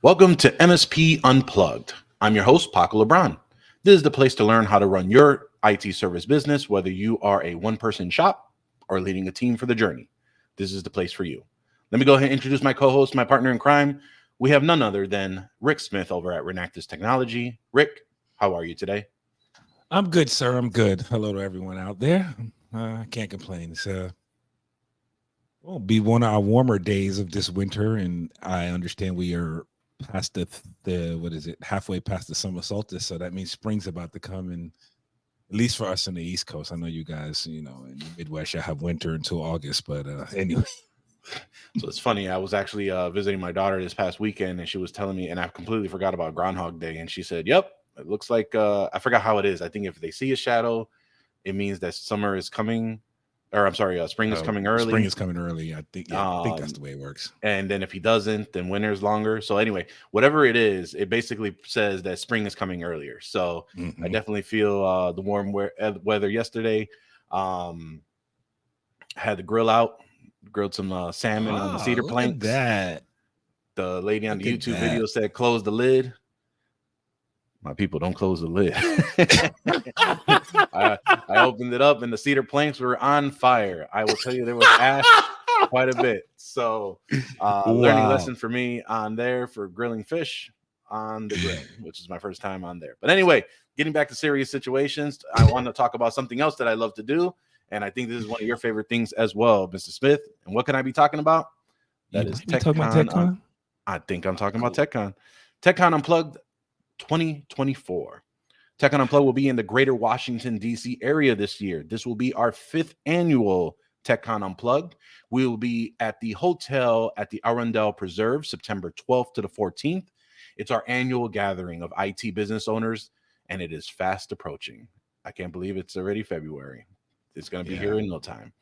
Welcome to MSP Unplugged. I'm your host, Paco Lebron. This is the place to learn how to run your IT service business, whether you are a one-person shop or leading a team for the journey. This is the place for you. Let me go ahead and introduce my co-host, my partner in crime. We have none other than Rick Smith over at Renactus Technology. Rick, how are you today? I'm good, sir. I'm good. Hello to everyone out there. I can't complain. It's will be one of our warmer days of this winter, and I understand we are past the what is it, halfway past the summer solstice. So that means spring's about to come, and at least for us in the East Coast. I know you guys, in the Midwest, you have winter until August. But anyway, So it's funny. I was actually visiting my daughter this past weekend, and she was telling me, and I completely forgot about Groundhog Day. And she said, "Yep, it looks like I forgot how it is. I think if they see a shadow, it means that summer is coming, or I'm sorry, spring is coming spring early. is coming early. I think that's the way it works. And then if he doesn't, then winter is longer. So anyway, whatever it is, it basically says that spring is coming earlier. So I definitely feel the warm weather yesterday. Um, had the grill out, grilled some salmon on the cedar Look at planks. that. The lady on the Look at YouTube that. video said, "Close the lid." My people don't close the lid. I opened it up and the cedar planks were on fire. I will tell you, there was ash quite a bit. So learning lesson for me on there for grilling fish on the grill, which is my first time on there. But anyway, getting back to serious situations, I want to talk about something else that I love to do. And I think this is one of your favorite things as well, Mr. Smith. And what can I be talking about? That is TechCon. I think I'm talking about TechCon. TechCon Unplugged 2024. TechCon Unplugged will be in the greater Washington, D.C. area this year. This will be our 5th annual TechCon Unplugged. We will be at the hotel at the Arundel Preserve, September 12th to the 14th. It's our annual gathering of IT business owners, and it is fast approaching. I can't believe it's already February. It's going to be here in no time.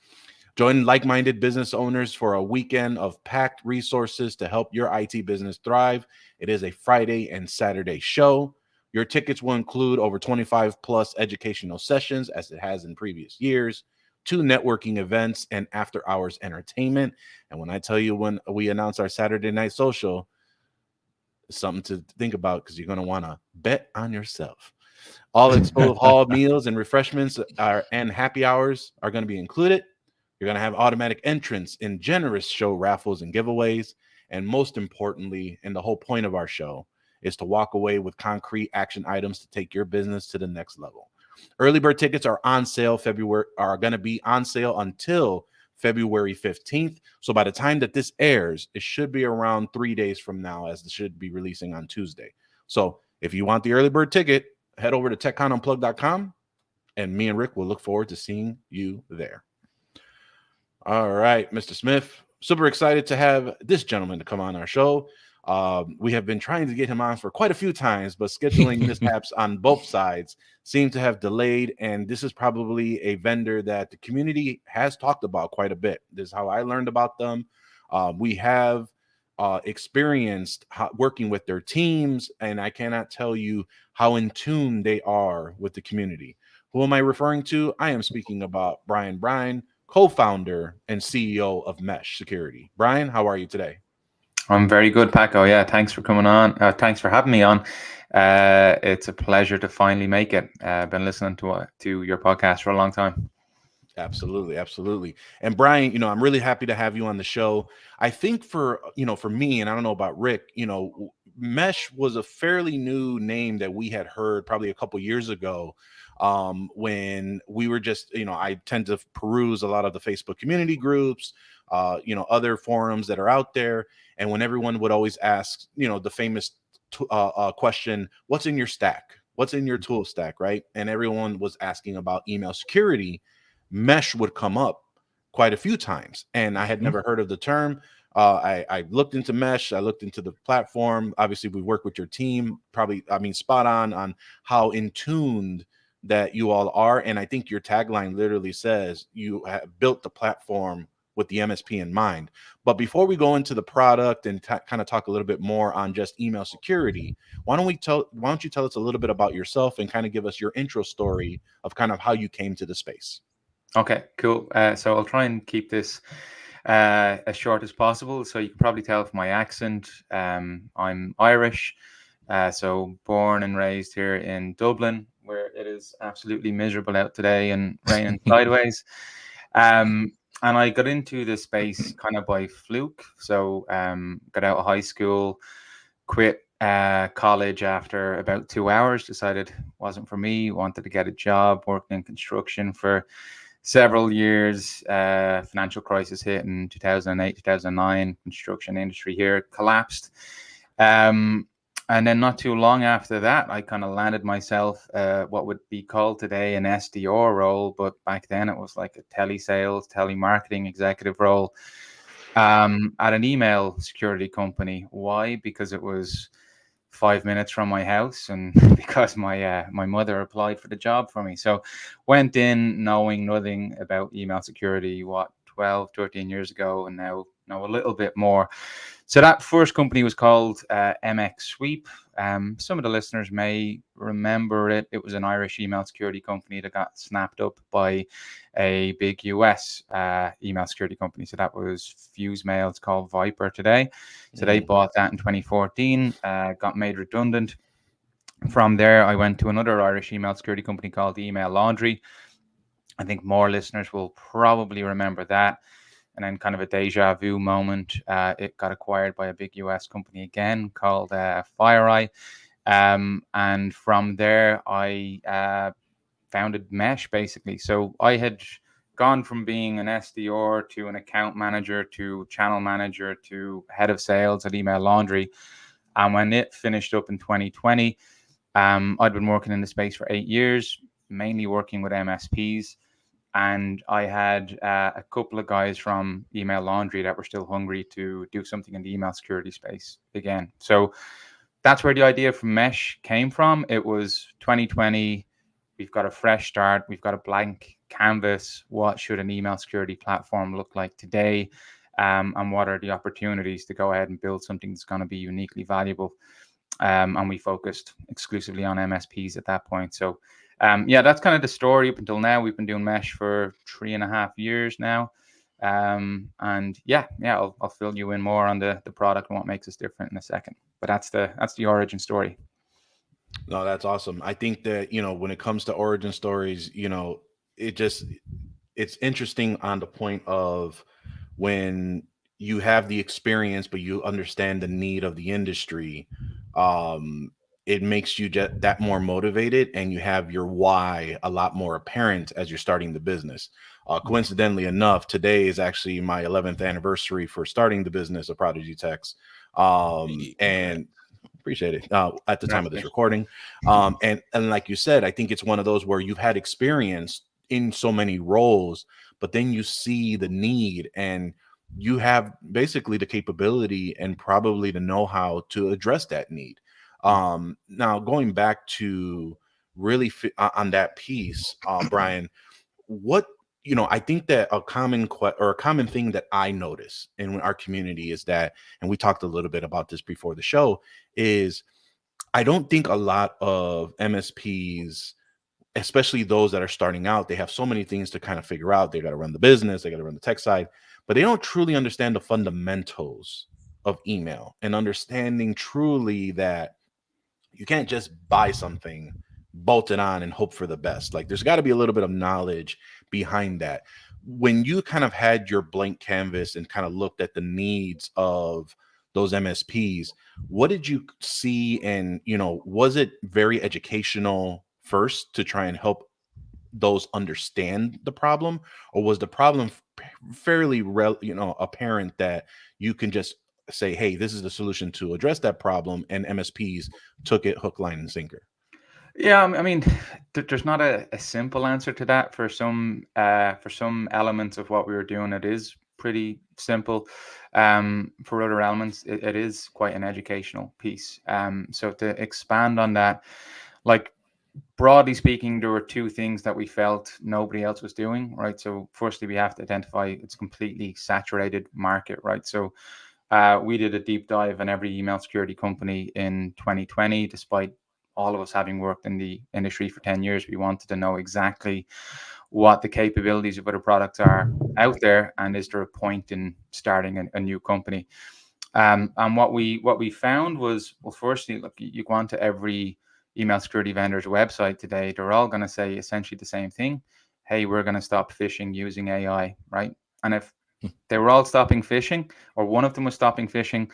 Join like-minded business owners for a weekend of packed resources to help your IT business thrive. It is a Friday and Saturday show. Your tickets will include over 25 plus educational sessions, as it has in previous years, 2 networking events, and after-hours entertainment. And when I tell you, when we announce our Saturday night social, it's something to think about, because you're going to want to bet on yourself. All expo hall meals and refreshments and happy hours are going to be included. You're going to have automatic entrance in generous show raffles and giveaways. And most importantly, and the whole point of our show, is to walk away with concrete action items to take your business to the next level. Early bird tickets are on sale going to be on sale until February 15th. So by the time that this airs, it should be around 3 days from now, as it should be releasing on Tuesday. So if you want the early bird ticket, head over to techconunplugged.com, and me and Rick will look forward to seeing you there. All right, Mr. Smith, super excited to have this gentleman to come on our show. We have been trying to get him on for quite a few times, but scheduling mishaps on both sides seem to have delayed. And this is probably a vendor that the community has talked about quite a bit. This is how I learned about them. We have experienced working with their teams, and I cannot tell you how in tune they are with the community. Who am I referring to? I am speaking about Brian Bryan, co-founder and CEO of Mesh Security. Brian, how are you today? I'm very good, Paco. Yeah, thanks for coming on. Thanks for having me on. It's a pleasure to finally make it. I've been listening to your podcast for a long time. Absolutely, absolutely. And Brian, I'm really happy to have you on the show. I think for me, and I don't know about Rick, Mesh was a fairly new name that we had heard probably a couple years ago, when we were just, I tend to peruse a lot of the Facebook community groups, other forums that are out there. And when everyone would always ask, the famous question, what's in your stack? What's in your tool stack, right? And everyone was asking about email security. Mesh would come up quite a few times, and I had never heard of the term. I looked into Mesh. I looked into the platform. Obviously, we work with your team. Spot on how in tuned that you all are. And I think your tagline literally says you have built the platform with the MSP in mind. But before we go into the product and kind of talk a little bit more on just email security, why don't you tell us a little bit about yourself and kind of give us your intro story of kind of how you came to the space? Okay, cool. So I'll try and keep this as short as possible. So you can probably tell from my accent, I'm Irish. So born and raised here in Dublin, where it is absolutely miserable out today and raining sideways. And I got into this space kind of by fluke. So got out of high school, quit college after about 2 hours, decided it wasn't for me, wanted to get a job, working in construction for several years. Financial crisis hit in 2008, 2009. Construction industry here collapsed. And then not too long after that, I kind of landed myself what would be called today an SDR role, but back then it was like a telesales, telemarketing executive role at an email security company. Why? Because it was 5 minutes from my house, and because my mother applied for the job for me. So went in knowing nothing about email security, 12, 13 years ago, and now know a little bit more. So that first company was called MX Sweep. Some of the listeners may remember it. It was an Irish email security company that got snapped up by a big US email security company. So that was FuseMail. It's called Viper today. So they bought that in 2014, got made redundant. From there, I went to another Irish email security company called Email Laundry. I think more listeners will probably remember that. And then kind of a deja vu moment, it got acquired by a big US company again called FireEye. And from there, I founded Mesh, basically. So I had gone from being an SDR to an account manager to channel manager to head of sales at Email Laundry. And when it finished up in 2020, I'd been working in the space for 8 years, mainly working with MSPs. And I had a couple of guys from Email Laundry that were still hungry to do something in the email security space again. So that's where the idea for Mesh came from. It was 2020. We've got a fresh start. We've got a blank canvas. What should an email security platform look like today? And what are the opportunities to go ahead and build something that's going to be uniquely valuable? And we focused exclusively on MSPs at that point. So yeah, that's kind of the story up until now. We've been doing Mesh for 3.5 years now. And yeah, I'll fill you in more on the product and what makes us different in a second. But that's the origin story. No, that's awesome. I think that, when it comes to origin stories, it's interesting on the point of when you have the experience, but you understand the need of the industry. It makes you just that more motivated, and you have your why a lot more apparent as you're starting the business. Coincidentally enough, today is actually my 11th anniversary for starting the business of ProdigyTeks. And appreciate it at the time of this recording. And like you said, I think it's one of those where you've had experience in so many roles, but then you see the need, and you have basically the capability and probably the know-how to address that need. Now going back to really on that piece, Brian, what I think that a common thing that I notice in our community is that, and we talked a little bit about this before the show, is I don't think a lot of MSPs, especially those that are starting out, they have so many things to kind of figure out. They got to run the business, they got to run the tech side, but they don't truly understand the fundamentals of email and understanding truly that you can't just buy something, bolt it on, and hope for the best. Like, there's got to be a little bit of knowledge behind that. When you kind of had your blank canvas and kind of looked at the needs of those MSPs, what did you see? And, was it very educational first to try and help those understand the problem, or was the problem fairly apparent that you can just say, hey, this is the solution to address that problem, and MSPs took it hook, line, and sinker? Yeah, I mean, there's not a simple answer to that. For some elements of what we were doing, it is pretty simple. For other elements, it is quite an educational piece. So to expand on that, like, broadly speaking, there were two things that we felt nobody else was doing, right? So firstly, we have to identify it's a completely saturated market, right? So we did a deep dive on every email security company in 2020. Despite all of us having worked in the industry for 10 years, we wanted to know exactly what the capabilities of other products are out there, and is there a point in starting a new company. And what we found was, well, firstly, look, you go onto every email security vendor's website today, they're all going to say essentially the same thing. Hey, we're going to stop phishing using AI, right? And if they were all stopping phishing, or one of them was stopping phishing,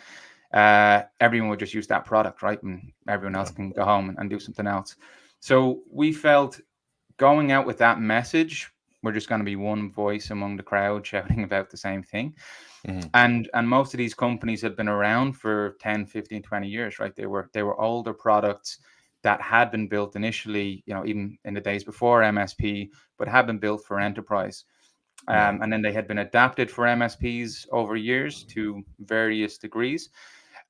everyone would just use that product, right? And everyone else can go home and do something else. So we felt going out with that message, we're just going to be one voice among the crowd shouting about the same thing. And most of these companies had been around for 10, 15, 20 years, right? They were older products that had been built initially, even in the days before MSP, but had been built for enterprise. And then they had been adapted for MSPs over years to various degrees.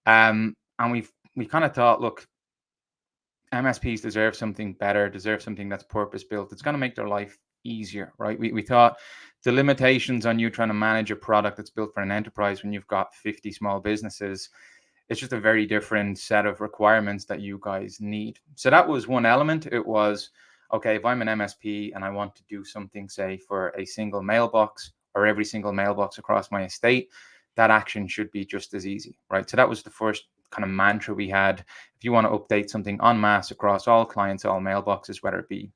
And we kind of thought, look, MSPs deserve something better, deserve something that's purpose built. It's going to make their life easier, right? We thought the limitations on you trying to manage a product that's built for an enterprise when you've got 50 small businesses, it's just a very different set of requirements that you guys need. So that was one element. It was, okay, if I'm an MSP and I want to do something, say, for a single mailbox or every single mailbox across my estate, that action should be just as easy, right? So that was the first kind of mantra we had. If you want to update something en masse across all clients, all mailboxes, whether it be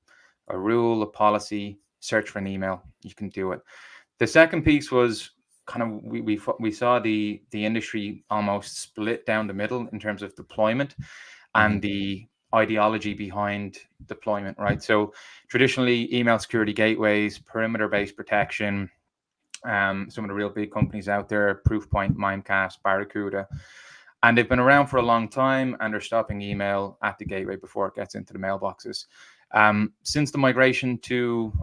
a rule, a policy, search for an email, you can do it. The second piece was kind of we saw the industry almost split down the middle in terms of deployment and the ideology behind deployment, right? So traditionally, email security gateways, perimeter-based protection, some of the real big companies out there, Proofpoint, Mimecast, Barracuda, and they've been around for a long time, and they're stopping email at the gateway before it gets into the mailboxes. Since the migration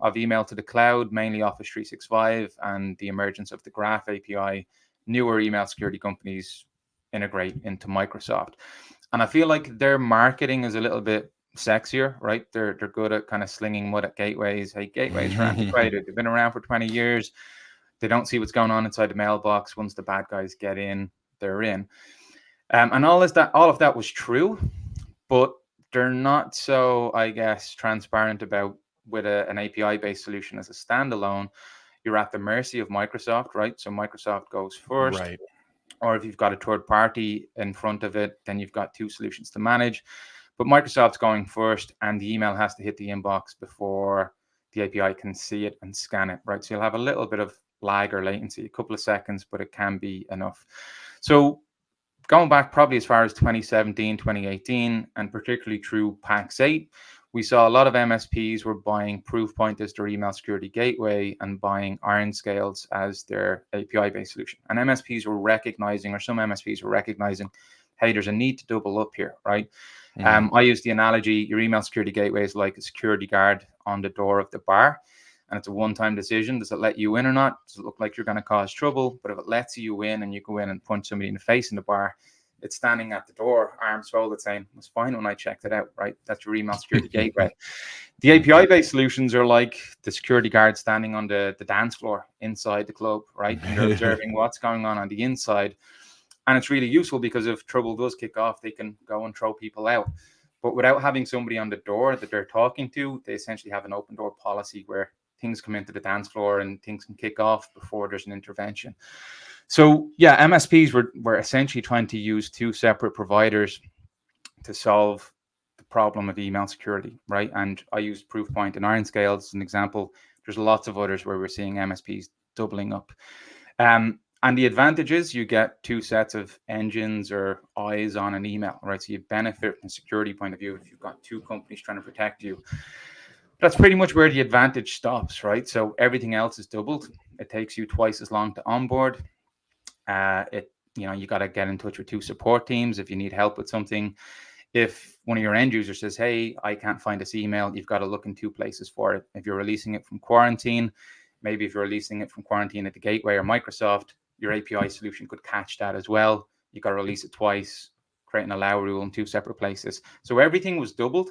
of email to the cloud, mainly Office 365, and the emergence of the Graph API, newer email security companies integrate into Microsoft. And I feel like their marketing is a little bit sexier, right? They're good at kind of slinging mud at gateways. Hey, gateways are antiquated. They've been around for 20 years. They don't see what's going on inside the mailbox. Once the bad guys get in, they're in. And all of that was true, but they're not so, I guess, transparent about with an API-based solution as a standalone. You're at the mercy of Microsoft, right? So Microsoft goes first, Right. or if you've got a third party in front of it, then you've got two solutions to manage. But Microsoft's going first, and the email has to hit the inbox before the API can see it and scan it, right? So you'll have a little bit of lag or latency, a couple of seconds, but it can be enough. So going back probably as far as 2017, 2018, and particularly through PAX 8, we saw a lot of MSPs were buying Proofpoint as their email security gateway and buying Arundel as their API-based solution. And MSPs were recognizing, or some MSPs were recognizing, hey, there's a need to double up here, right? I use the analogy, your email security gateway is like a security guard on the door of the bar. And it's a one-time decision. Does it let you in or not? Does it look like you're going to cause trouble? But if it lets you in and you go in and punch somebody in the face in the bar, it's standing at the door, arms folded, saying, it was fine when I checked it out, right? That's your email security gateway. The API-based solutions are like the security guard standing on the dance floor inside the club, right? And they're observing what's going on the inside. And it's really useful because if trouble does kick off, they can go and throw people out. But without having somebody on the door that they're talking to, they essentially have an open door policy where things come into the dance floor and things can kick off before there's an intervention. So yeah, MSPs were essentially trying to use two separate providers to solve the problem of email security, right? And I used Proofpoint and Arundel as an example. There's lots of others where we're seeing MSPs doubling up. And the advantage is you get two sets of engines or eyes on an email, right? So you benefit from a security point of view if you've got two companies trying to protect you. That's pretty much where the advantage stops, right? So everything else is doubled. It takes you twice as long to onboard. You got to get in touch with two support teams if you need help with something. If one of your end users says, hey, I can't find this email, you've got to look in two places for it. If you're releasing it from quarantine, maybe if you're releasing it from quarantine at the gateway or Microsoft, your API solution could catch that as well. You've got to release it twice, create an allow rule in two separate places. So everything was doubled.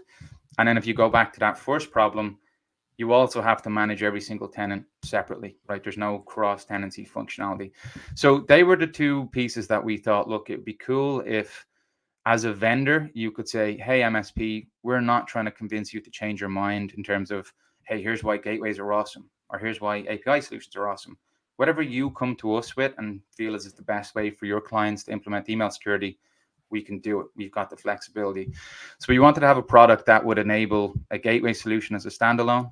And then if you go back to that first problem, you also have to manage every single tenant separately, right? There's no cross-tenancy functionality. So they were the two pieces that we thought, look, it'd be cool if, as a vendor, you could say, hey, MSP, we're not trying to convince you to change your mind in terms of hey, here's why gateways are awesome, or here's why API solutions are awesome. Whatever you come to us with and feel is the best way for your clients to implement email security, we can do it. We've got the flexibility. So we wanted to have a product that would enable a gateway solution as a standalone,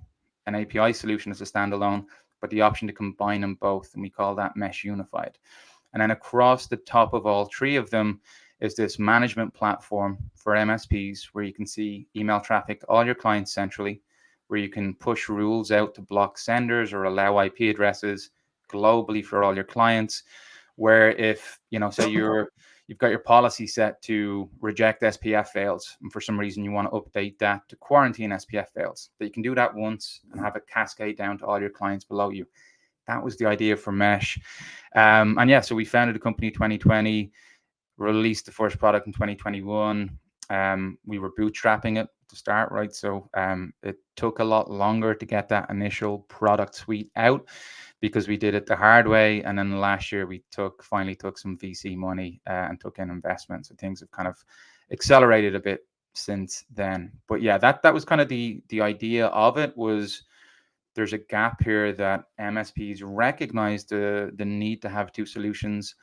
an API solution as a standalone, but the option to combine them both. And we call that Mesh Unified. And then across the top of all three of them is this management platform for MSPs where you can see email traffic to all your clients centrally, where you can push rules out to block senders or allow IP addresses globally for all your clients, where if, say you've got your policy set to reject SPF fails, and for some reason you want to update that to quarantine SPF fails, that you can do that once and have it cascade down to all your clients below you. That was the idea for Mesh. And yeah, so we founded the company 2020, released the first product in 2021. We were bootstrapping it to start, right? So it took a lot longer to get that initial product suite out because we did it the hard way. And then last year we finally took some VC money and took in investment. So things have kind of accelerated a bit since then. But yeah, that was kind of the idea of it. Was there's a gap here that MSPs recognized the need to have two solutions,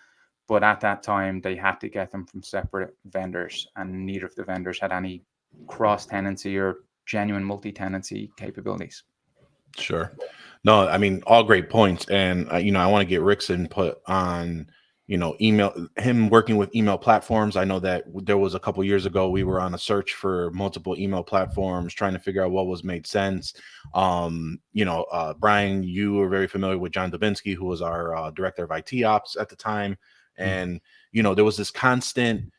but at that time they had to get them from separate vendors, and neither of the vendors had any cross-tenancy or genuine multi-tenancy capabilities. Sure. No, I mean, all great points. And, I want to get Rick's input on, him working with email platforms. I know that there was a couple years ago, we were on a search for multiple email platforms, trying to figure out what made sense. Brian, you were very familiar with John Dubinsky, who was our director of IT ops at the time. And, there was this constant,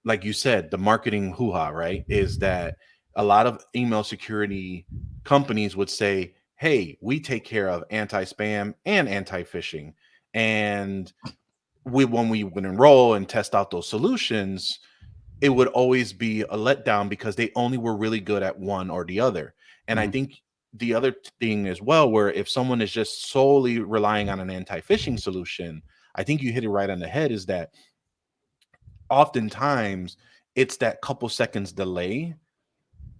like you said, the marketing hoo-ha, right? Is that a lot of email security companies would say, hey, we take care of anti-spam and anti-phishing. And when we would enroll and test out those solutions, it would always be a letdown because they only were really good at one or the other. And I think the other thing as well, where if someone is just solely relying on an anti-phishing solution, I think you hit it right on the head, is that oftentimes it's that couple seconds delay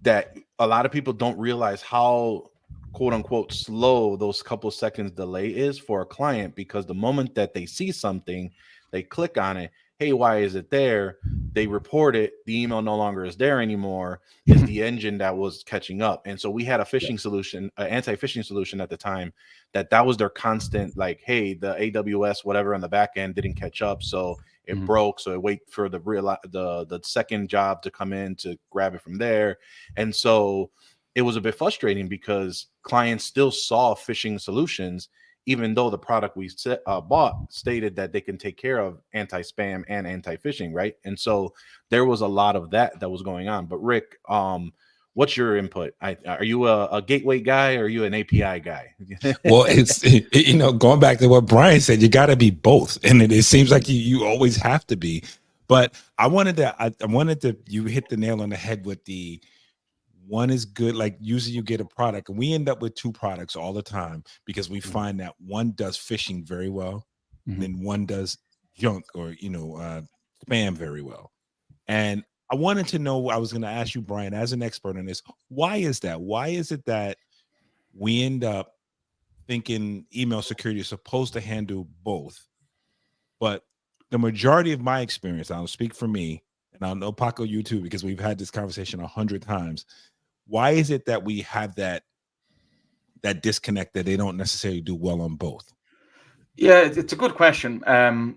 that a lot of people don't realize how quote unquote slow those couple seconds delay is for a client, because the moment that they see something, they click on it. Hey, why is it there? They report it. The email no longer is there anymore. Is the engine that was catching up. And so we had a phishing solution, an anti-phishing solution at the time, that was their constant, like, hey, the AWS, whatever on the back end didn't catch up. So it broke. So it wait for the second job to come in to grab it from there. And so it was a bit frustrating because clients still saw phishing solutions, even though the product we bought stated that they can take care of anti-spam and anti-phishing, right? And so there was a lot of that was going on. But Rick, what's your input? Are you a gateway guy, or are you an API guy? Well, it's going back to what Brian said, you got to be both, and it seems like you always have to be. But I wanted to you hit the nail on the head with the one is good. Like usually you get a product, and we end up with two products all the time because we find that one does phishing very well, and then one does junk or spam very well. And I wanted to know, I was going to ask you, Brian, as an expert on this, why is that? Why is it that we end up thinking email security is supposed to handle both? But the majority of my experience, I'll speak for me, and I'll know Paco, you too, because we've had this conversation 100 times. Why is it that we have that disconnect, that they don't necessarily do well on both? Yeah, it's a good question.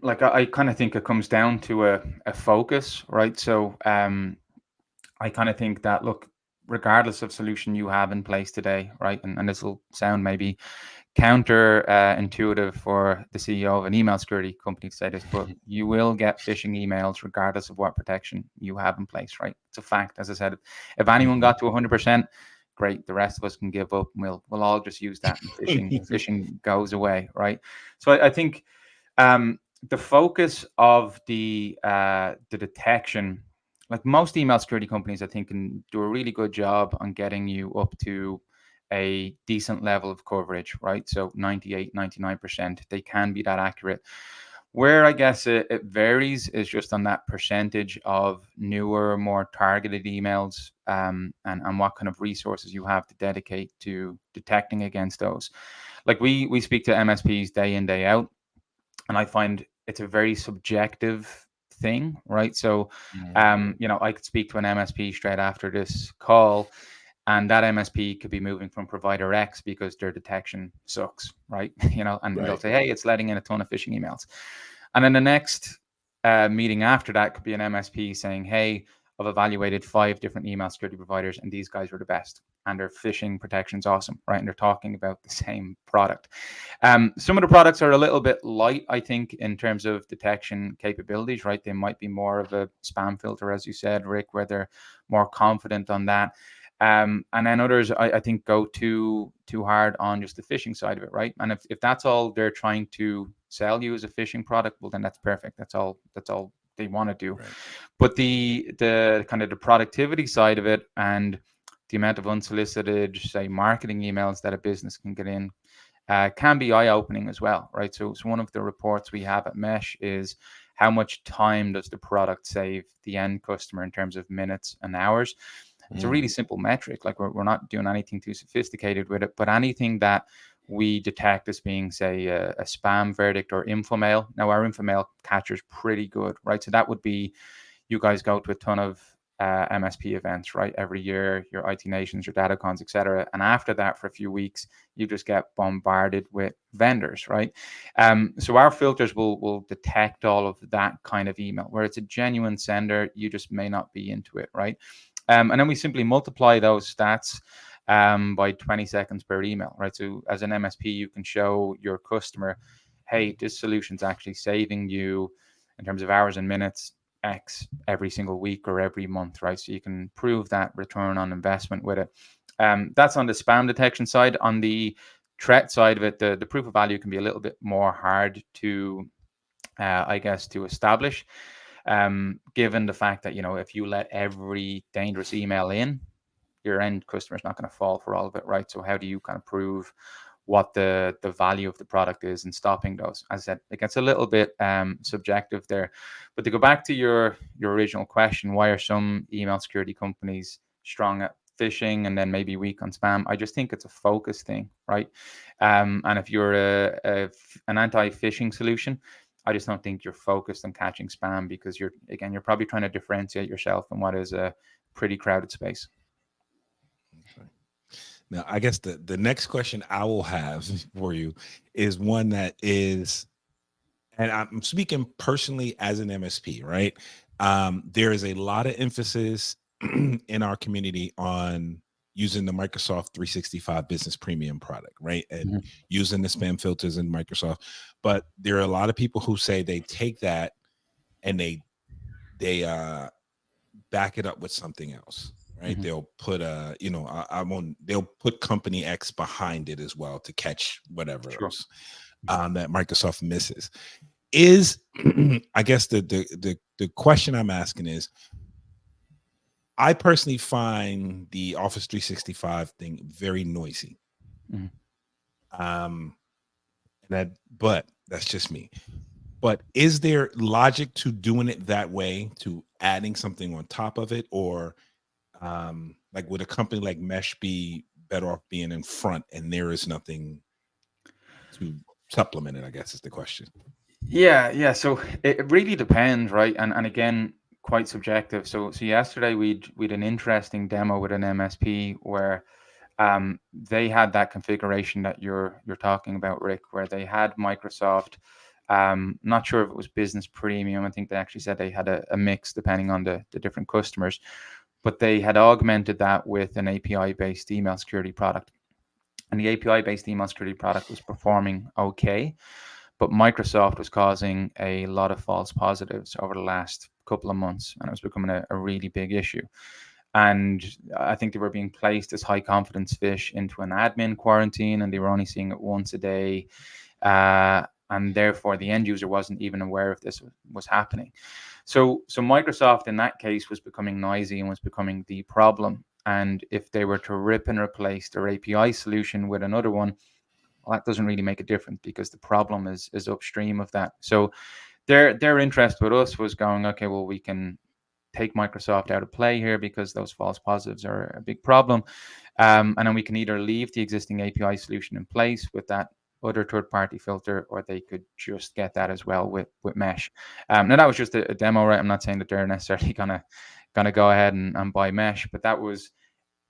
Like I kind of think it comes down to a focus, right? So I kind of think that, look, regardless of solution you have in place today, right? And this will sound maybe counter intuitive for the CEO of an email security company to say this, but you will get phishing emails regardless of what protection you have in place, right? It's a fact. As I said, if anyone got to 100%, great. The rest of us can give up, and we'll all just use that, and phishing goes away, right? So I think the focus of the detection, like most email security companies, I think can do a really good job on getting you up to a decent level of coverage, right? So 98, 99%, they can be that accurate. Where I guess it varies is just on that percentage of newer, more targeted emails, and what kind of resources you have to dedicate to detecting against those. Like we speak to MSPs day in, day out, and I find it's a very subjective thing, right? So, I could speak to an MSP straight after this call, and that MSP could be moving from provider X because their detection sucks, right? And they'll say, hey, it's letting in a ton of phishing emails. And then the next meeting after that could be an MSP saying, hey, I've evaluated 5 different email security providers and these guys were the best and their phishing protection's awesome, right? And they're talking about the same product. Some of the products are a little bit light, I think, in terms of detection capabilities, right? They might be more of a spam filter, as you said, Rick, where they're more confident on that. And then others, I think, go too hard on just the phishing side of it, right? And if that's all they're trying to sell you as a phishing product, well, then that's perfect. That's all they want to do. Right. But the kind of the productivity side of it and the amount of unsolicited, say, marketing emails that a business can get in can be eye-opening as well, right? So one of the reports we have at Mesh is how much time does the product save the end customer in terms of minutes and hours. It's a really simple metric. Like we're not doing anything too sophisticated with it, but anything that we detect as being, say, a spam verdict or infomail. Now, our infomail catcher is pretty good, right? So that would be, you guys go to a ton of MSP events, right? Every year, your IT Nations, your DataCons, etc. And after that, for a few weeks, you just get bombarded with vendors, right? So our filters will detect all of that kind of email. Where it's a genuine sender, you just may not be into it, right? And then we simply multiply those stats by 20 seconds per email, right? So as an MSP, you can show your customer, hey, this solution's actually saving you in terms of hours and minutes X every single week or every month, right? So you can prove that return on investment with it. That's on the spam detection side. On the threat side of it, the proof of value can be a little bit more hard to, I guess, to establish. Given the fact that, if you let every dangerous email in, your end customer is not going to fall for all of it, right? So how do you kind of prove what the value of the product is and stopping those? As I said, it gets a little bit subjective there. But to go back to your original question, why are some email security companies strong at phishing and then maybe weak on spam? I just think it's a focus thing, right? And if you're an anti-phishing solution, I just don't think you're focused on catching spam because you're probably trying to differentiate yourself in what is a pretty crowded space. Now, I guess the next question I will have for you is one that is, and I'm speaking personally as an MSP, right? There is a lot of emphasis in our community on using the Microsoft 365 Business Premium product, right? And using the spam filters in Microsoft. But there are a lot of people who say they take that and they back it up with something else. Right, they'll put they'll put company X behind it as well to catch whatever else that Microsoft misses. Is I guess the question I'm asking is, I personally find the Office 365 thing very noisy. But that's just me. But is there logic to doing it that way, to adding something on top of it, or like would a company like Mesh be better off being in front and there is nothing to supplement it, I guess is the question. Yeah. So it really depends, right? And again, quite subjective. So yesterday we'd an interesting demo with an MSP where they had that configuration that you're talking about, Rick, where they had Microsoft. Not sure if it was Business Premium. I think they actually said they had a mix depending on the different customers. But they had augmented that with an API-based email security product. And the API-based email security product was performing okay, but Microsoft was causing a lot of false positives over the last couple of months, and it was becoming a really big issue. And I think they were being placed as high confidence fish into an admin quarantine, and they were only seeing it once a day. And therefore, the end user wasn't even aware if this was happening. So Microsoft in that case was becoming noisy and was becoming the problem. And if they were to rip and replace their API solution with another one, Well, that doesn't really make a difference because the problem is upstream of that. So their interest with us was going, okay, well, we can take Microsoft out of play here because those false positives are a big problem. And then we can either leave the existing API solution in place with that other third-party filter, or they could just get that as well with Mesh. Now that was just a demo, right? I'm not saying that they're necessarily gonna go ahead and buy Mesh, but that was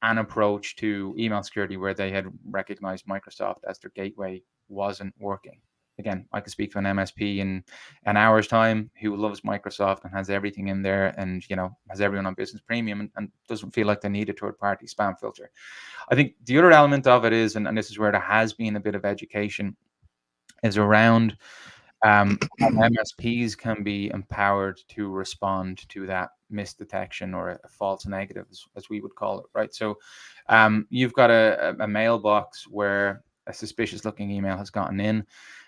an approach to email security where they had recognized Microsoft as their gateway wasn't working. Again, I could speak to an MSP in an hour's time who loves Microsoft and has everything in there, and has everyone on Business Premium, and doesn't feel like they need a third-party spam filter. I think the other element of it is, and this is where there has been a bit of education, is around how MSPs can be empowered to respond to that misdetection or a false negative, as we would call it, right? So you've got a mailbox where a suspicious looking email has gotten in,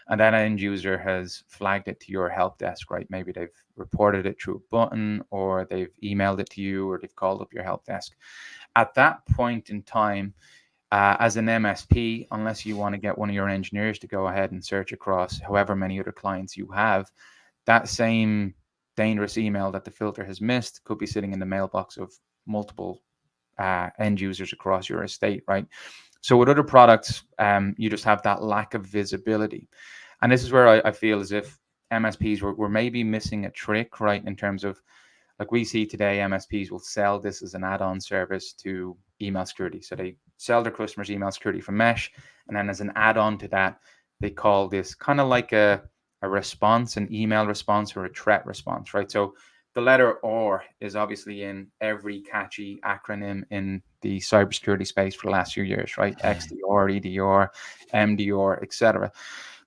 and that end user has flagged it to your help desk, right? Maybe they've reported it through a button, or they've emailed it to you, or they've called up your help desk. At that point in time, as an MSP, unless you want to get one of your engineers to go ahead and search across however many other clients you have, that same dangerous email that the filter has missed could be sitting in the mailbox of multiple end users across your estate, right? So with other products, you just have that lack of visibility. And this is where I feel as if MSPs were maybe missing a trick, right? In terms of, like we see today, MSPs will sell this as an add-on service to email security. So they sell their customers email security from Mesh, and then as an add-on to that, they call this kind of like a response, an email response or a threat response, right? So the letter OR is obviously in every catchy acronym in the cybersecurity space for the last few years, right? XDR, EDR, MDR, etc.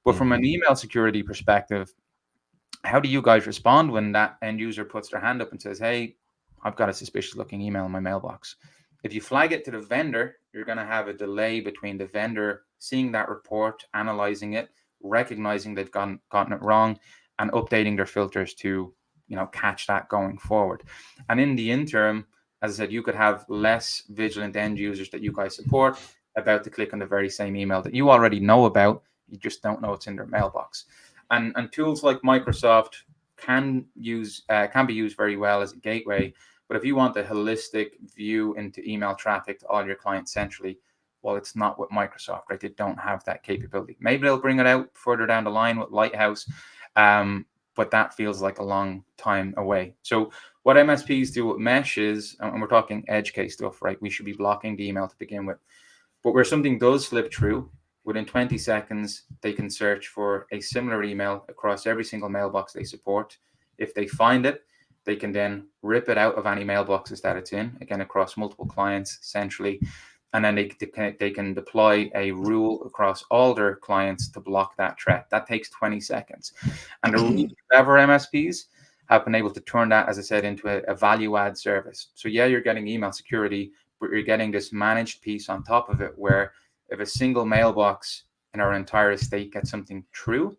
But from an email security perspective, how do you guys respond when that end user puts their hand up and says, hey, I've got a suspicious looking email in my mailbox? If you flag it to the vendor, you're going to have a delay between the vendor seeing that report, analyzing it, recognizing they've gotten it wrong, and updating their filters to catch that going forward. And in the interim, as I said, you could have less vigilant end users that you guys support about to click on the very same email that you already know about. You just don't know it's in their mailbox. And tools like Microsoft can be used very well as a gateway. But if you want a holistic view into email traffic to all your clients centrally, well, it's not with Microsoft, right? They don't have that capability. Maybe they'll bring it out further down the line with Lighthouse, but that feels like a long time away. So what MSPs do with Mesh is, and we're talking edge case stuff, right? We should be blocking the email to begin with. But where something does slip through, within 20 seconds, they can search for a similar email across every single mailbox they support. If they find it, they can then rip it out of any mailboxes that it's in, again, across multiple clients centrally. And then they can deploy a rule across all their clients to block that threat. That takes 20 seconds. And the really clever MSPs have been able to turn that, as I said, into a value add service. So yeah, you're getting email security, but you're getting this managed piece on top of it where if a single mailbox in our entire estate gets something true,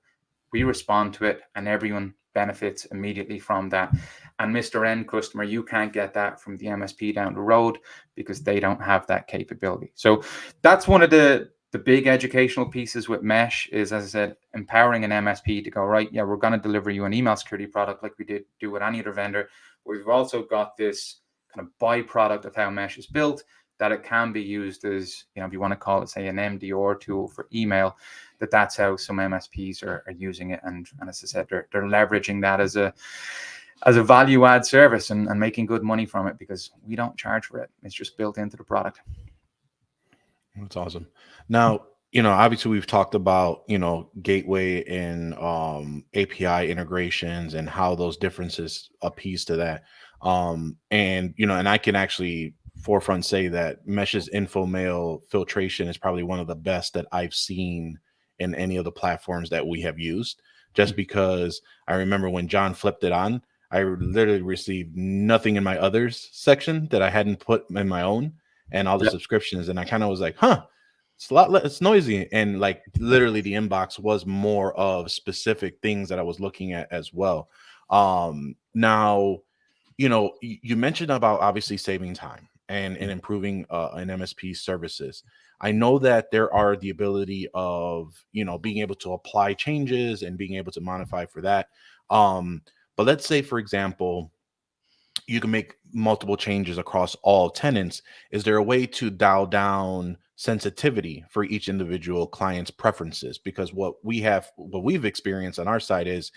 we respond to it and everyone benefits immediately from that. And Mr. End customer, you can't get that from the MSP down the road because they don't have that capability. So that's one of the big educational pieces with Mesh is, as I said, empowering an MSP to go, right, yeah, we're going to deliver you an email security product like we did do with any other vendor. But we've also got this kind of byproduct of how Mesh is built, that it can be used as, if you want to call it, say, an MDR tool for email, that's how some MSPs are using it. And as I said, they're leveraging that as a value add service and making good money from it because we don't charge for it. It's just built into the product. That's awesome. Now, obviously we've talked about, gateway and API integrations and how those differences appease to that. And I can actually forefront say that Mesh's info mail filtration is probably one of the best that I've seen in any of the platforms that we have used, just because I remember when John flipped it on, I literally received nothing in my others section that I hadn't put in my own and all the subscriptions. And I kind of was like, it's a lot less, it's noisy. And like literally the inbox was more of specific things that I was looking at as well. Now, you mentioned about obviously saving time. and improving an MSP services. I know that there are the ability of, you know, being able to apply changes and being able to modify for that. But let's say, for example, you can make multiple changes across all tenants. Is there a way to dial down sensitivity for each individual client's preferences? Because what we've experienced on our side is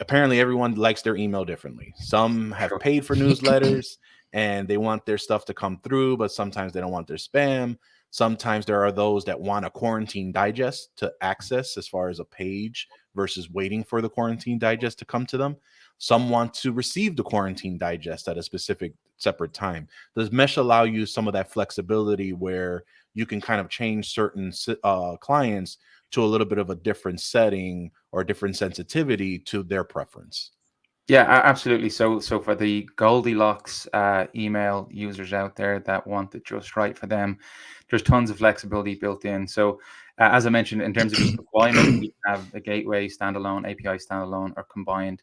apparently everyone likes their email differently. Some have Sure. paid for newsletters and they want their stuff to come through, but sometimes they don't want their spam. Sometimes there are those that want a quarantine digest to access as far as a page versus waiting for the quarantine digest to come to them. Some want to receive the quarantine digest at a specific separate time. Does Mesh allow you some of that flexibility where you can kind of change certain clients to a little bit of a different setting or different sensitivity to their preference? Yeah, absolutely. So for the Goldilocks email users out there that want it just right for them, there's tons of flexibility built in. So as I mentioned, in terms of just deployment, we have a gateway standalone, API standalone, or combined.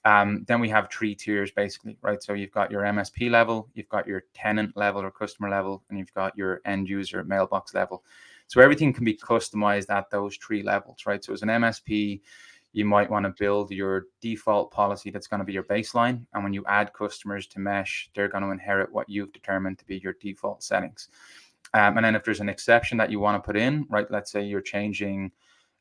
Then we have 3 tiers basically, right? So you've got your MSP level, you've got your tenant level or customer level, and you've got your end user mailbox level. So everything can be customized at those 3 levels, right? So as an MSP, you might want to build your default policy that's going to be your baseline. And when you add customers to Mesh, they're going to inherit what you've determined to be your default settings. And then if there's an exception that you want to put in, right, let's say you're changing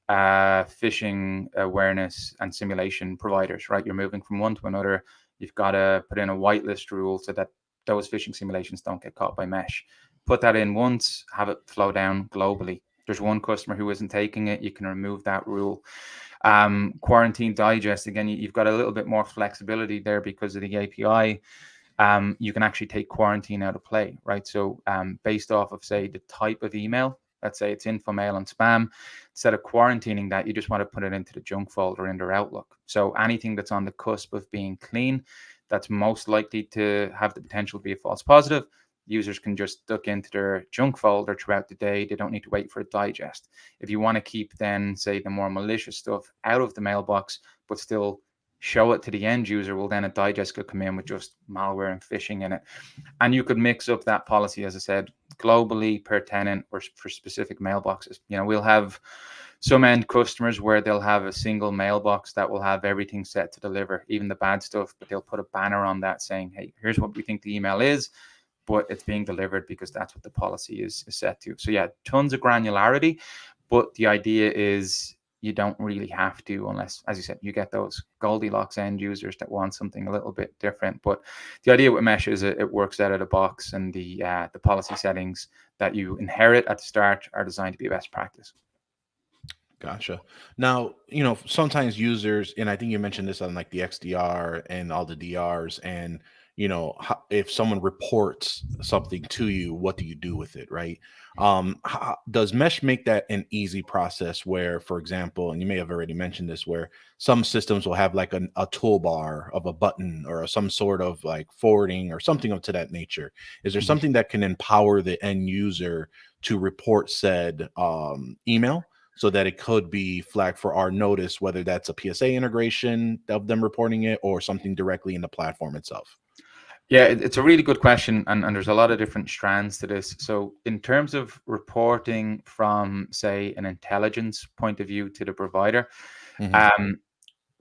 phishing awareness and simulation providers, right? You're moving from one to another. You've got to put in a whitelist rule so that those phishing simulations don't get caught by Mesh. Put that in once, have it flow down globally. There's one customer who isn't taking it, you can remove that rule. Quarantine digest, again, you've got a little bit more flexibility there because of the API. You can actually take quarantine out of play, right? So based off of, say, the type of email, let's say it's info mail and spam, instead of quarantining that, you just want to put it into the junk folder in their Outlook. So anything that's on the cusp of being clean, that's most likely to have the potential to be a false positive, users can just duck into their junk folder throughout the day. They don't need to wait for a digest. If you want to keep then, say, the more malicious stuff out of the mailbox, but still show it to the end user, well, then a digest could come in with just malware and phishing in it. And you could mix up that policy, as I said, globally per tenant or for specific mailboxes. You know, we'll have some end customers where they'll have a single mailbox that will have everything set to deliver, even the bad stuff, but they'll put a banner on that saying, hey, here's what we think the email is, but it's being delivered because that's what the policy is set to. So yeah, tons of granularity, but the idea is you don't really have to, unless, as you said, you get those Goldilocks end users that want something a little bit different. But the idea with Mesh is it works out of the box, and the policy settings that you inherit at the start are designed to be best practice. Gotcha. Now, you know, sometimes users, and I think you mentioned this on like the XDR and all the DRs, and you know, if someone reports something to you, what do you do with it, right? Does Mesh make that an easy process where, for example, and you may have already mentioned this, where some systems will have like a toolbar of a button or some sort of like forwarding or something of to that nature? Is there something that can empower the end user to report said email, so that it could be flagged for our notice, whether that's a PSA integration of them reporting it or something directly in the platform itself? Yeah, it's a really good question, and there's a lot of different strands to this. So in terms of reporting from, say, an intelligence point of view to the provider, Hmm. um,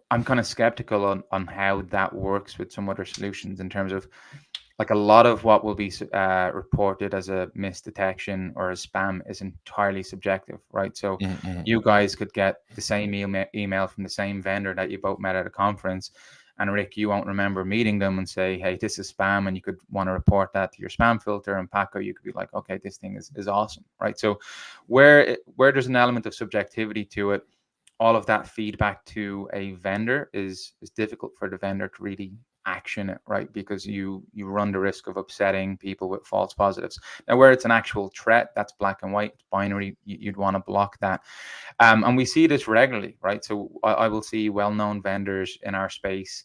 I'm kind of skeptical on how that works with some other solutions, in terms of, like, a lot of what will be reported as a misdetection or a spam is entirely subjective, right? So Hmm. you guys could get the same email from the same vendor that you both met at a conference, and Rick, you won't remember meeting them and say, hey, this is spam, and you could want to report that to your spam filter. And Paco, you could be like, okay, this thing is awesome, right? So where there's an element of subjectivity to it, all of that feedback to a vendor is difficult for the vendor to really action it, right? Because you run the risk of upsetting people with false positives. Now, where it's an actual threat, that's black and white, it's binary, you'd want to block that. And we see this regularly, right? So I will see well-known vendors in our space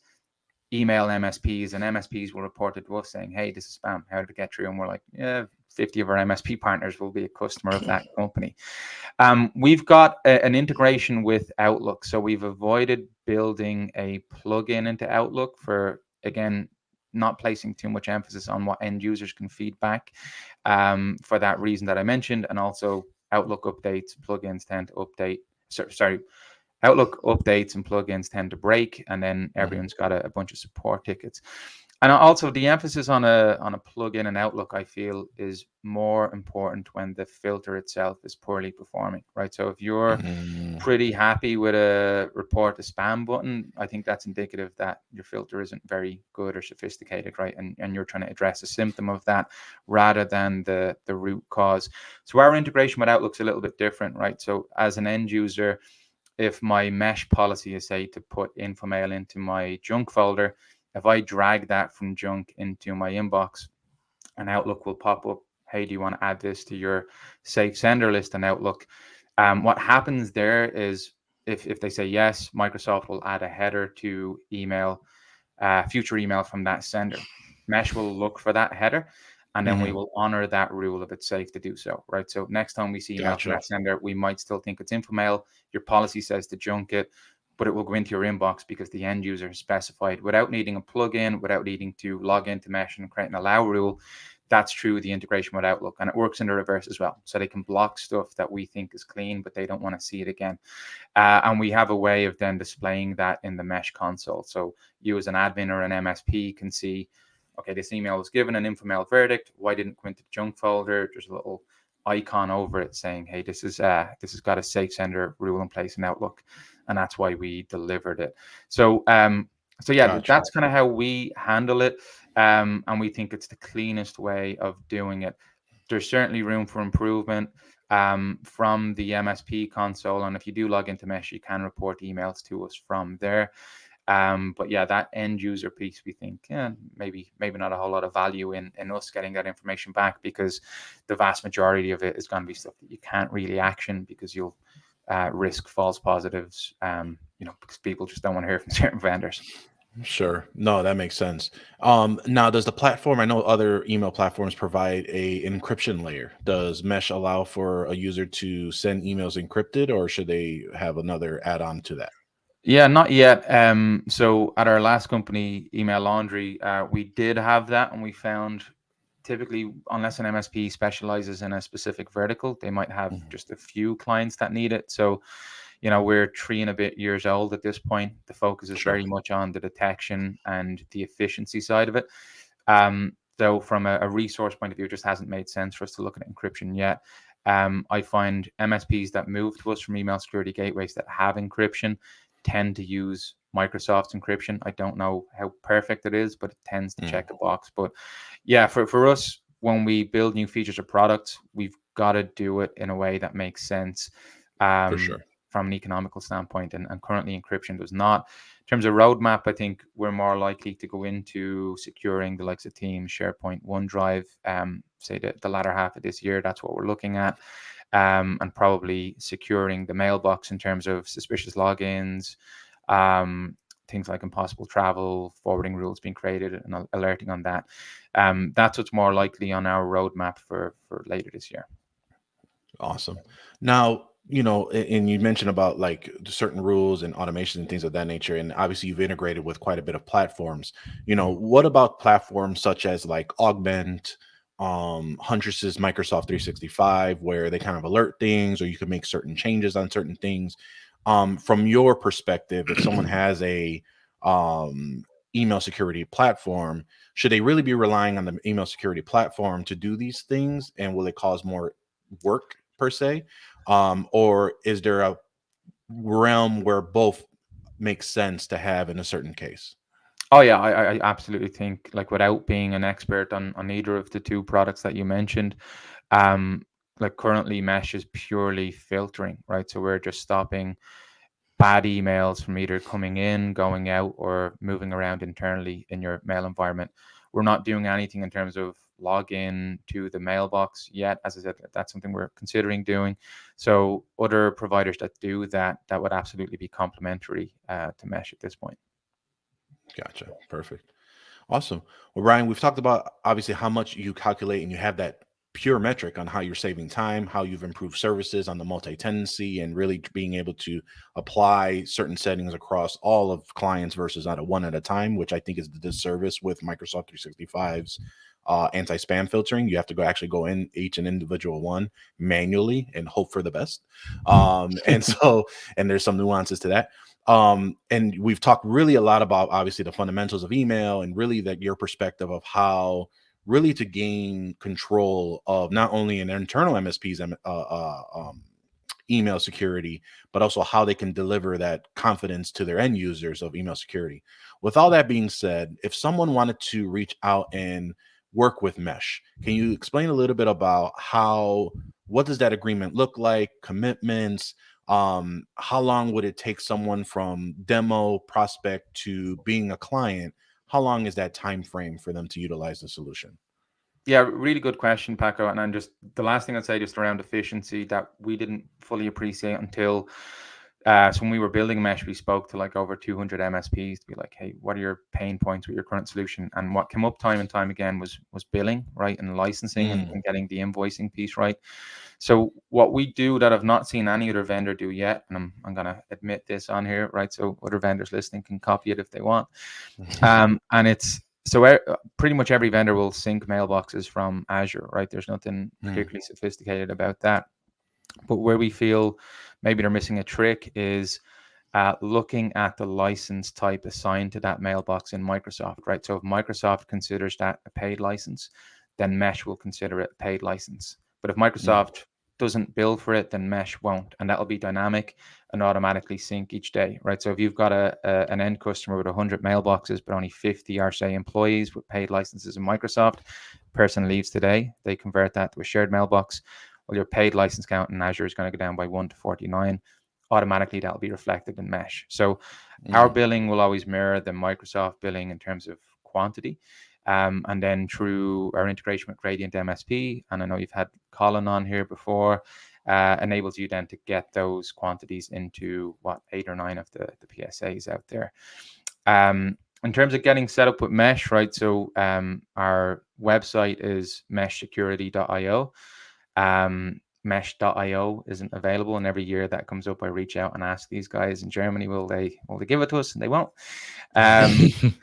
email MSPs, and MSPs will report it to us saying, hey, this is spam, how did it get through? And we're like, yeah, 50 of our MSP partners will be a customer of that company. We've got an integration with Outlook. So we've avoided building a plugin into Outlook for, again, not placing too much emphasis on what end users can feedback, for that reason that I mentioned. And also Outlook updates, plugins tend to update. Sorry, Outlook updates and plugins tend to break, and then everyone's got a bunch of support tickets. And also the emphasis on a plugin in Outlook, I feel, is more important when the filter itself is poorly performing, right? So if you're pretty happy with a report the spam button, I think that's indicative that your filter isn't very good or sophisticated, right? And you're trying to address a symptom of that rather than the root cause. So our integration with Outlook's a little bit different, right? So as an end user, if my mesh policy is, say, to put InfoMail into my junk folder, if I drag that from junk into my inbox, an Outlook will pop up, hey, do you want to add this to your safe sender list in Outlook? What happens there is if they say yes, Microsoft will add a header to email, future email from that sender. Mesh will look for that header, and then we will honor that rule if it's safe to do so, right? So next time we see email from that sender, we might still think it's InfoMail. Your policy says to junk it, but it will go into your inbox because the end user has specified, without needing a plugin, without needing to log into Mesh and create an allow rule. That's true, the integration with Outlook, and it works in the reverse as well. So they can block stuff that we think is clean, but they don't want to see it again. And we have a way of then displaying that in the Mesh console. So you as an admin or an MSP can see, okay, this email was given an InfoMail verdict. Why didn't it go into the junk folder? There's a little icon over it saying, hey, this has got a safe sender rule in place in Outlook, and that's why we delivered it. So that's kind of how we handle it, and we think it's the cleanest way of doing it. There's certainly room for improvement from the MSP console, and if you do log into Mesh, you can report emails to us from there. But yeah, that end user piece, we think, maybe not a whole lot of value in us getting that information back, because the vast majority of it is going to be stuff that you can't really action because you'll risk false positives, because people just don't want to hear from certain vendors. Sure. No, that makes sense. Now, does the platform, I know other email platforms provide a encryption layer. Does Mesh allow for a user to send emails encrypted, or should they have another add-on to that? Yeah, not yet. So at our last company, Email Laundry, we did have that, and we found typically, unless an MSP specializes in a specific vertical, they might have just a few clients that need it. So, we're 3 and a bit years old at this point. The focus is very much on the detection and the efficiency side of it. So from a resource point of view, it just hasn't made sense for us to look at encryption yet. I find MSPs that move to us from email security gateways that have encryption tend to use Microsoft's encryption. I don't know how perfect it is, but it tends to check a box. But yeah, for us, when we build new features or products, we've got to do it in a way that makes sense from an economical standpoint. And currently encryption does not. In terms of roadmap, I think we're more likely to go into securing the likes of Teams, SharePoint, OneDrive, say the latter half of this year. That's what we're looking at. And probably securing the mailbox in terms of suspicious logins, things like impossible travel, forwarding rules being created, and alerting on that. That's what's more likely on our roadmap for later this year. Awesome. Now, and you mentioned about like certain rules and automation and things of that nature, and obviously you've integrated with quite a bit of platforms. What about platforms such as like Augment, Huntress's Microsoft 365, where they kind of alert things, or you can make certain changes on certain things? From your perspective, if someone has a email security platform, should they really be relying on the email security platform to do these things, and will it cause more work per se, or is there a realm where both makes sense to have in a certain case? Oh yeah, I absolutely think, like, without being an expert on either of the two products that you mentioned, like currently Mesh is purely filtering, right? So we're just stopping bad emails from either coming in, going out, or moving around internally in your mail environment. We're not doing anything in terms of login to the mailbox yet. As I said, that's something we're considering doing. So other providers that do that would absolutely be complementary to Mesh at this point. Gotcha. Perfect. Awesome. Well, Ryan, we've talked about obviously how much you calculate and you have that pure metric on how you're saving time, how you've improved services on the multi-tenancy, and really being able to apply certain settings across all of clients versus out of one at a time, which I think is the disservice with Microsoft 365's anti-spam filtering. You have to actually go in each and individual one manually and hope for the best. And there's some nuances to that. And we've talked really a lot about obviously the fundamentals of email and really that your perspective of how really to gain control of not only an internal MSP's email security, but also how they can deliver that confidence to their end users of email security. With all that being said, if someone wanted to reach out and work with Mesh, can you explain a little bit about what does that agreement look like, commitments, how long would it take someone from demo prospect to being a client? How long is that time frame for them to utilize the solution? Yeah, really good question, Paco. And just the last thing I'd say just around efficiency that we didn't fully appreciate until so when we were building Mesh, we spoke to like over 200 MSPs to be like, hey, what are your pain points with your current solution? And what came up time and time again was billing, right, and licensing and getting the invoicing piece right. So what we do that I've not seen any other vendor do yet, and I'm going to admit this on here, right? So other vendors listening can copy it if they want. And it's so pretty much every vendor will sync mailboxes from Azure, right? There's nothing particularly sophisticated about that. But where we feel maybe they're missing a trick is looking at the license type assigned to that mailbox in Microsoft, right? So if Microsoft considers that a paid license, then Mesh will consider it a paid license. But if Microsoft doesn't bill for it, then Mesh won't, and that'll be dynamic and automatically sync each day, right? So if you've got an end customer with 100 mailboxes, but only 50 are, say, employees with paid licenses in Microsoft, person leaves today, they convert that to a shared mailbox. Well, your paid license count in Azure is going to go down by 1 to 49. Automatically, that'll be reflected in Mesh. So our billing will always mirror the Microsoft billing in terms of quantity. And then through our integration with Gradient MSP, and I know you've had Colin on here before, enables you then to get those quantities into 8 or 9 of the PSAs out there. In terms of getting set up with Mesh, right? So our website is meshsecurity.io. Mesh.io isn't available, and every year that comes up, I reach out and ask these guys in Germany, will they give it to us? And they won't.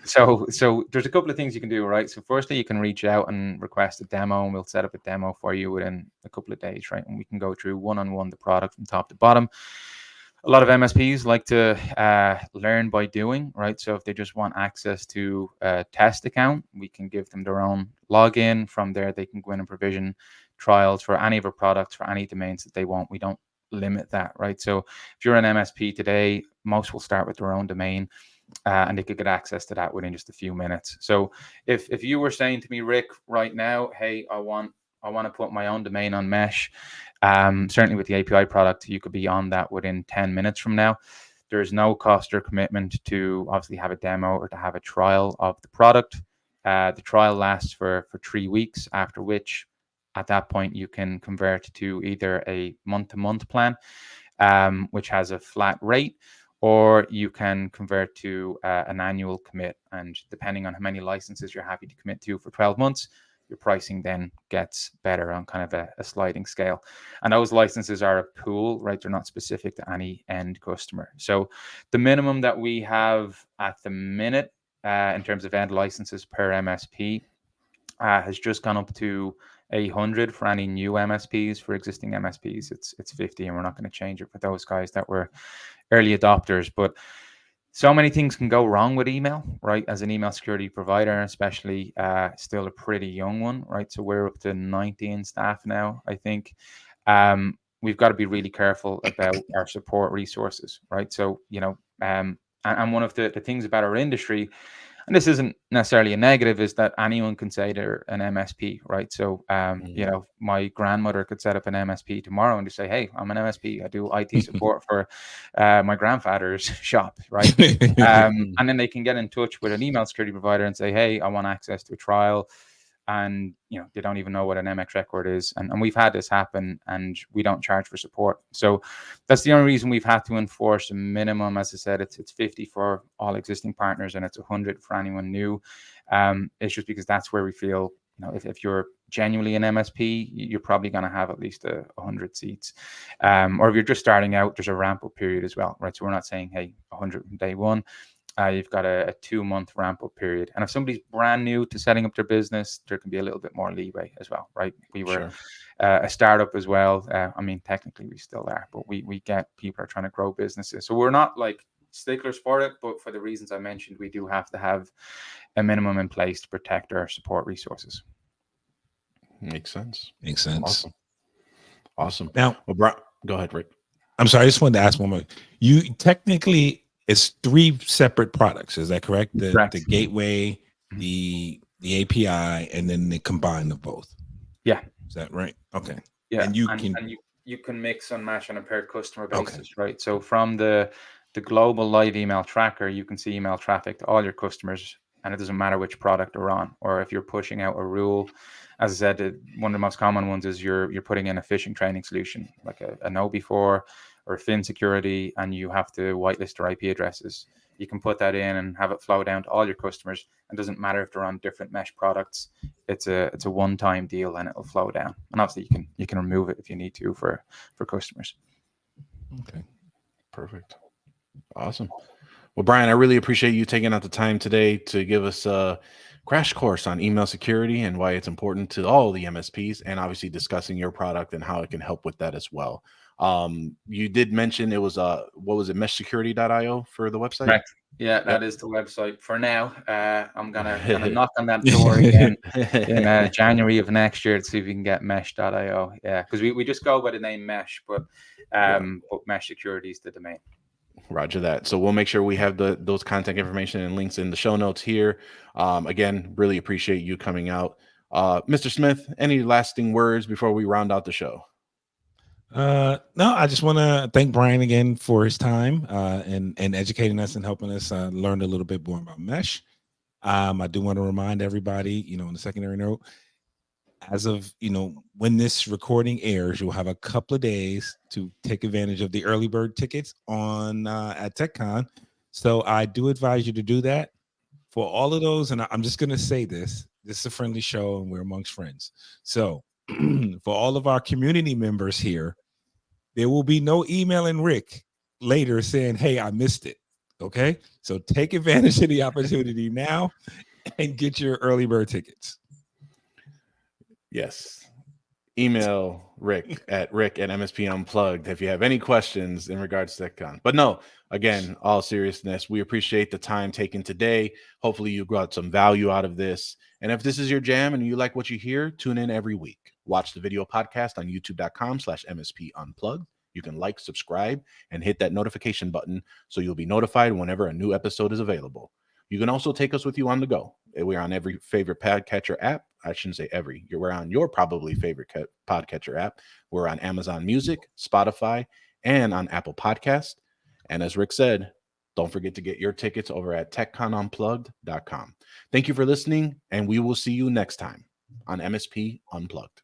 So there's a couple of things you can do, right? So firstly, you can reach out and request a demo, and we'll set up a demo for you within a couple of days, right? And we can go through one-on-one the product from top to bottom. A lot of MSPs like to learn by doing, right? So if they just want access to a test account, we can give them their own login. From there, they can go in and provision trials for any of our products, for any domains that they want. We don't limit that, right? So if you're an MSP today, most will start with their own domain, and they could get access to that within just a few minutes. So if you were saying to me, Rick, right now, hey, I want to put my own domain on Mesh, certainly with the API product, you could be on that within 10 minutes from now. There's no cost or commitment to obviously have a demo or to have a trial of the product. The trial lasts for 3 weeks, after which at that point you can convert to either a month-to-month plan, which has a flat rate, or you can convert to an annual commit. And depending on how many licenses you're happy to commit to for 12 months, your pricing then gets better on kind of a sliding scale. And those licenses are a pool, right? They're not specific to any end customer. So the minimum that we have at the minute in terms of end licenses per MSP has just gone up to 800 for any new MSPs. For existing MSPs, it's 50, and we're not going to change it for those guys that were early adopters. But so many things can go wrong with email, right? As an email security provider, especially still a pretty young one, right? So we're up to 19 staff now, I think. We've got to be really careful about our support resources, right? So, and one of the things about our industry, and this isn't necessarily a negative, is that anyone can say they're an MSP, right? So, my grandmother could set up an MSP tomorrow and just say, hey, I'm an MSP. I do IT support for my grandfather's shop, right? And then they can get in touch with an email security provider and say, hey, I want access to a trial. And, they don't even know what an MX record is. And we've had this happen, and we don't charge for support. So that's the only reason we've had to enforce a minimum. As I said, it's 50 for all existing partners, and it's 100 for anyone new. It's just because that's where we feel if you're genuinely an MSP, you're probably going to have at least 100 seats. Or if you're just starting out, there's a ramp up period as well, right? So we're not saying, hey, 100 from day one. You've got a 2-month ramp up period. And if somebody's brand new to setting up their business, there can be a little bit more leeway as well, right? We were a startup as well. I mean, technically we still are, but we get people are trying to grow businesses. So we're not like sticklers for it, but for the reasons I mentioned, we do have to have a minimum in place to protect our support resources. Makes sense. Makes sense. Awesome. Now, well, go ahead, Rick. I'm sorry, I just wanted to ask one more. You technically, it's 3 separate products. Is that correct? Correct. The gateway, the API, and then the combine of both. Yeah. Is that right? Okay. Yeah. And you can mix and match on a per customer basis, right? So from the global live email tracker, you can see email traffic to all your customers, and it doesn't matter which product they're on. Or if you're pushing out a rule, as I said, one of the most common ones is you're putting in a phishing training solution like a KnowBe4 or Fin Security, and you have to whitelist their IP addresses. You can put that in and have it flow down to all your customers. It doesn't matter if they're on different mesh products. It's a one-time deal, and it'll flow down. And obviously, you can remove it if you need to for customers. Okay, perfect, awesome. Well, Brian, I really appreciate you taking out the time today to give us a crash course on email security and why it's important to all the MSPs, and obviously discussing your product and how it can help with that as well. You did mention it was what was it, meshsecurity.io for the website? Correct. Yeah, that is the website for now. I'm gonna knock on that door again in January of next year to see if we can get mesh.io. Yeah, because we just go by the name Mesh, but Mesh Security is the domain. Roger that. So we'll make sure we have those contact information and links in the show notes here. Again, really appreciate you coming out. Mr. Smith, any lasting words before we round out the show? No, I just want to thank Brian again for his time and educating us and helping us learn a little bit more about Mesh. I do want to remind everybody, on the secondary note, as of when this recording airs, you'll have a couple of days to take advantage of the early bird tickets on at TechCon. So I do advise you to do that for all of those. And I'm just going to say this is a friendly show and we're amongst friends. So for all of our community members here, there will be no emailing Rick later saying, hey, I missed it. Okay. So take advantage of the opportunity now and get your early bird tickets. Yes. Email Rick at MSP Unplugged if you have any questions in regards to TechCon. But no, again, all seriousness, we appreciate the time taken today. Hopefully you got some value out of this. And if this is your jam and you like what you hear, tune in every week. Watch the video podcast on youtube.com/MSP Unplugged. You can like, subscribe, and hit that notification button so you'll be notified whenever a new episode is available. You can also take us with you on the go. We're on every favorite podcatcher app. I shouldn't say every. We're on your probably favorite podcatcher app. We're on Amazon Music, Spotify, and on Apple Podcast. And as Rick said, don't forget to get your tickets over at techconunplugged.com. Thank you for listening, and we will see you next time on MSP Unplugged.